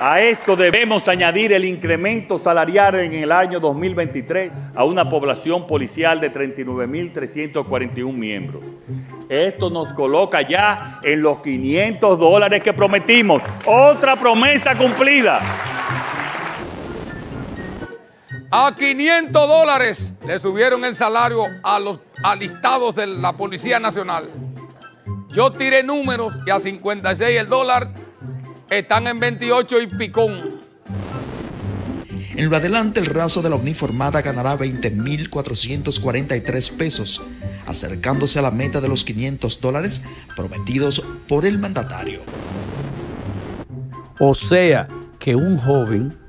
A esto debemos añadir el incremento salarial en el año 2023 a una población policial de 39.341 miembros. Esto nos coloca ya en los $500 que prometimos. Otra promesa cumplida. A $500 le subieron el salario a los alistados de la Policía Nacional. Yo tiré números y a 56 el dólar están en 28 y picón. En lo adelante, el raso de la uniformada ganará 20.443 pesos, acercándose a la meta de los $500 prometidos por el mandatario. O sea, que un joven,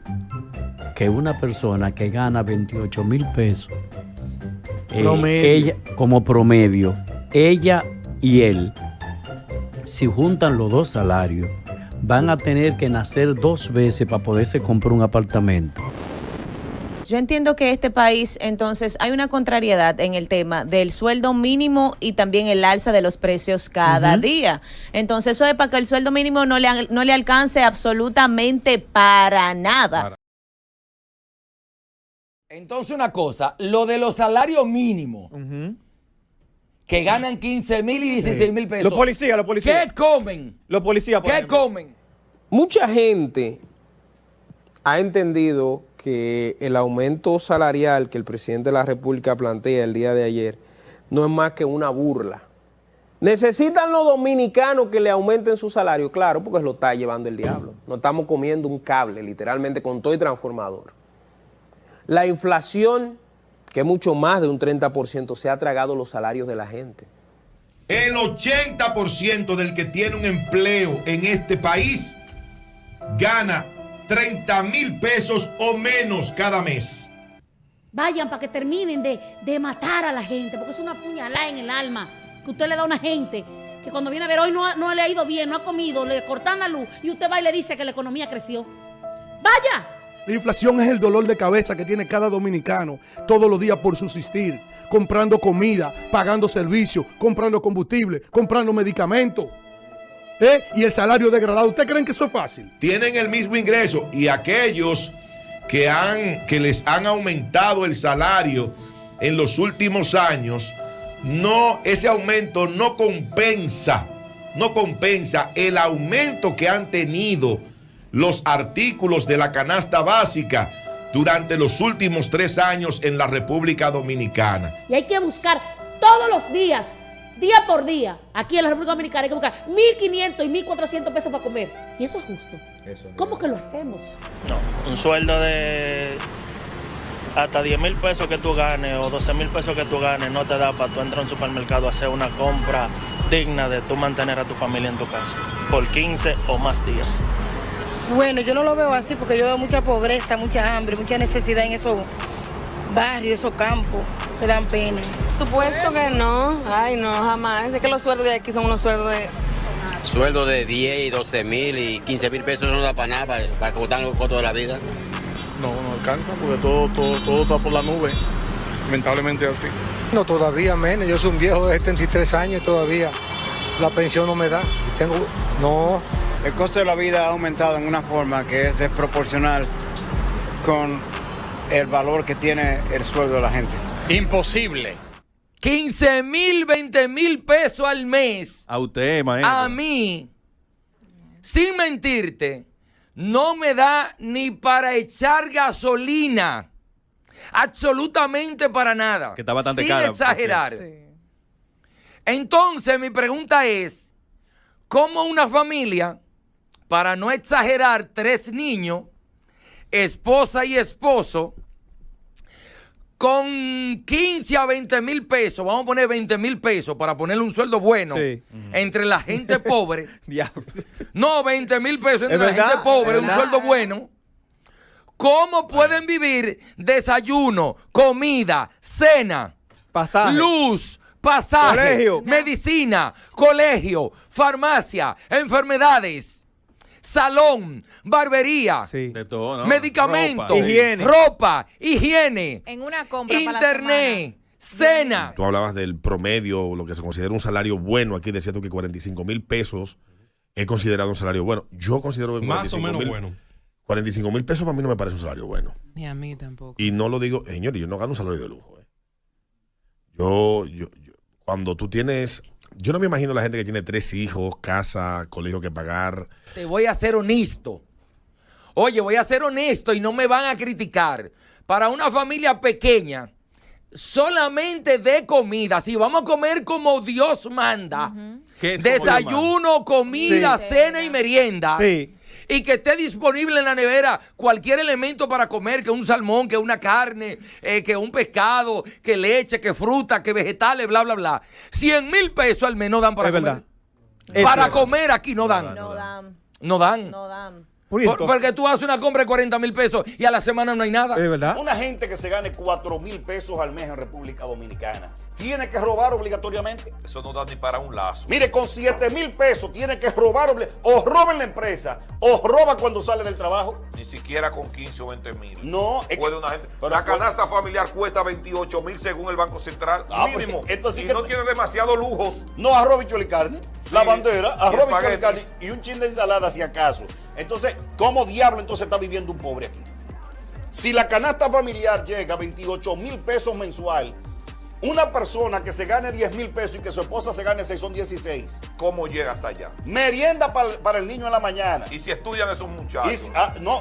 que una persona que gana 28,000 pesos, ella, como promedio, ella y él, si juntan los dos salarios, van a tener que nacer 2 veces para poderse comprar un apartamento. Yo entiendo que este país, entonces, hay una contrariedad en el tema del sueldo mínimo y también el alza de los precios cada día. Entonces, eso es para que el sueldo mínimo no le alcance absolutamente para nada. Entonces, una cosa, lo de los salarios mínimos, que ganan 15,000 y 16,000 pesos. Los policías. ¿Qué comen? Los policías, por ¿Qué ejemplo. comen? Mucha gente ha entendido que el aumento salarial que el presidente de la República plantea el día de ayer no es más que una burla. ¿Necesitan los dominicanos que le aumenten su salario? Claro, porque lo está llevando el diablo. Nos estamos comiendo un cable, literalmente, con todo y transformador. La inflación, que es mucho más de un 30%, se ha tragado los salarios de la gente. El 80% del que tiene un empleo en este país gana 30,000 pesos o menos cada mes. Vayan para que terminen de matar a la gente, porque es una puñalada en el alma que usted le da a una gente que cuando viene a ver hoy no le ha ido bien, no ha comido, le cortan la luz y usted va y le dice que la economía creció. ¡Vaya! La inflación es el dolor de cabeza que tiene cada dominicano todos los días por subsistir, comprando comida, pagando servicios, comprando combustible, comprando medicamentos. Y el salario degradado. ¿Ustedes creen que eso es fácil? Tienen el mismo ingreso y aquellos que les han aumentado el salario en los últimos años, ese aumento no compensa el aumento que han tenido los artículos de la canasta básica durante los últimos 3 años en la República Dominicana. Y hay que buscar todos los días, día por día, aquí en la República Dominicana, hay que buscar 1.500 y 1.400 pesos para comer. Y eso es justo. ¿Cómo que lo hacemos? No, un sueldo de hasta 10,000 pesos que tú ganes o 12,000 pesos que tú ganes no te da para tú entrar a un supermercado a hacer una compra digna de tú mantener a tu familia en tu casa por 15 o más días. Bueno, yo no lo veo así porque yo veo mucha pobreza, mucha hambre, mucha necesidad en esos barrios, esos campos, me dan pena. Supuesto que no, ay no, jamás. Es que los sueldos de aquí son unos sueldos de... Sueldo de 10 y 12,000 y 15,000 pesos no da para nada, para cortar los costos de la vida. No alcanza porque todo está por la nube, lamentablemente así. No, todavía menos, yo soy un viejo de 73 años y todavía la pensión no me da. No. El costo de la vida ha aumentado en una forma que es desproporcional con el valor que tiene el sueldo de la gente. Imposible. 15,000, 20,000 pesos al mes. A usted, maestro. A mí, sin mentirte, no me da ni para echar gasolina. Absolutamente para nada. Que está bastante sin cara. Sin exagerar. Sí. Entonces, mi pregunta es, ¿cómo una familia, para no exagerar, 3 niños, esposa y esposo, con 15 a 20,000 pesos, vamos a poner 20,000 pesos para ponerle un sueldo bueno entre la gente pobre. No, 20,000 pesos entre la gente pobre, un sueldo bueno. ¿Cómo pueden vivir desayuno, comida, cena, pasaje, luz, pasaje, colegio, medicina, colegio, farmacia, enfermedades, salón, barbería, de todo, ¿no? medicamentos, ropa, higiene, en una compra internet, cena? Tú hablabas del promedio, lo que se considera un salario bueno. Aquí decía tú que 45,000 pesos es considerado un salario bueno. Yo considero que más o menos bueno. 45,000 pesos para mí no me parece un salario bueno. Ni a mí tampoco. Y no lo digo, señores, yo no gano un salario de lujo. Yo, cuando tú tienes, yo no me imagino la gente que tiene 3 hijos, casa, colegio que pagar. Te voy a ser honesto. Oye, voy a ser honesto y no me van a criticar. Para una familia pequeña, solamente de comida, si vamos a comer como Dios manda, desayuno, comida, cena y merienda. Sí. Y que esté disponible en la nevera cualquier elemento para comer, que un salmón, que una carne, que un pescado, que leche, que fruta, que vegetales, bla, bla, bla. 100,000 pesos al menos dan para comer. Para comer aquí no dan. No dan. Porque tú haces una compra de 40,000 pesos y a la semana no hay nada. ¿Es verdad? Una gente que se gane 4,000 pesos al mes en República Dominicana tiene que robar obligatoriamente. Eso no da ni para un lazo. Mire, con 7,000 pesos tiene que robar, o roba en la empresa, o roba cuando sale del trabajo. Ni siquiera con 15 o 20,000. No, puede una gente. La canasta familiar cuesta 28,000 según el Banco Central. Mínimo. Pues, y no tiene demasiados lujos. No, arroz, bichuela y carne. Sí, la bandera, arroz, bichuela y carne espaguetis. y un chin de ensalada si acaso. Entonces, ¿cómo diablo entonces está viviendo un pobre aquí? Si la canasta familiar llega a 28,000 pesos mensual, una persona que se gane 10,000 pesos y que su esposa se gane 6 son 16. ¿Cómo llega hasta allá? Merienda para el niño en la mañana. Y si estudian esos muchachos.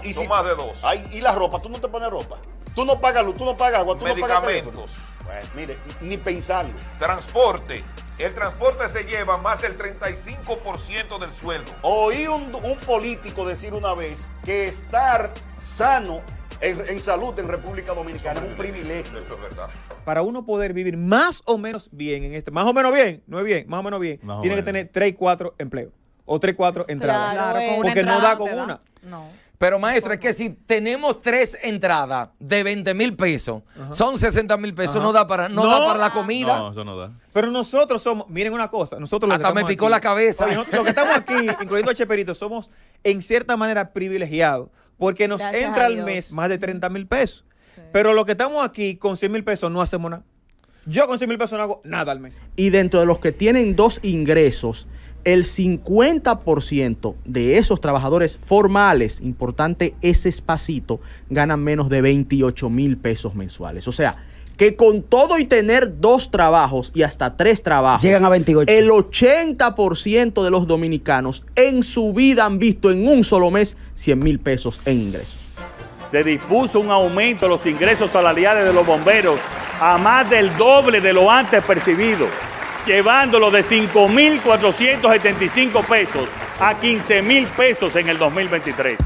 Y son más de 2. Y la ropa, tú no te pones ropa. Tú no pagas luz, tú no pagas agua, tú no pagas teléfono. Medicamentos. Bueno, mire, ni pensarlo. Transporte. El transporte se lleva más del 35% del sueldo. Oí un político decir una vez que estar sano en salud en República Dominicana es un privilegio. Eso es verdad. Para uno poder vivir más o menos bien en más o menos bien, no es bien, más o menos bien, tiene que tener 3, 4 empleos o 3, 4 entradas. Claro, porque no da con una. No. Pero maestro, es que si tenemos 3 entradas de 20,000 pesos, son 60,000 pesos, no da para la comida. No, eso no da. Pero nosotros somos, miren una cosa, nosotros hasta me picó la cabeza. Oye, los que estamos aquí, incluyendo a Cheperito, somos en cierta manera privilegiados, porque nos Gracias entra a al Dios. mes más de 30,000 pesos. Sí. Pero los que estamos aquí con 100,000 pesos no hacemos nada. Yo con 100,000 pesos no hago nada al mes. Y dentro de los que tienen 2 ingresos, el 50% de esos trabajadores formales, importante ese espacito, ganan menos de 28,000 pesos mensuales. O sea, que con todo y tener 2 trabajos y hasta 3 trabajos, llegan a 28. El 80% de los dominicanos en su vida han visto en un solo mes 100,000 pesos en ingresos. Se dispuso un aumento de los ingresos salariales de los bomberos a más del doble de lo antes percibido, llevándolo de 5,475 pesos a 15,000 pesos en el 2023.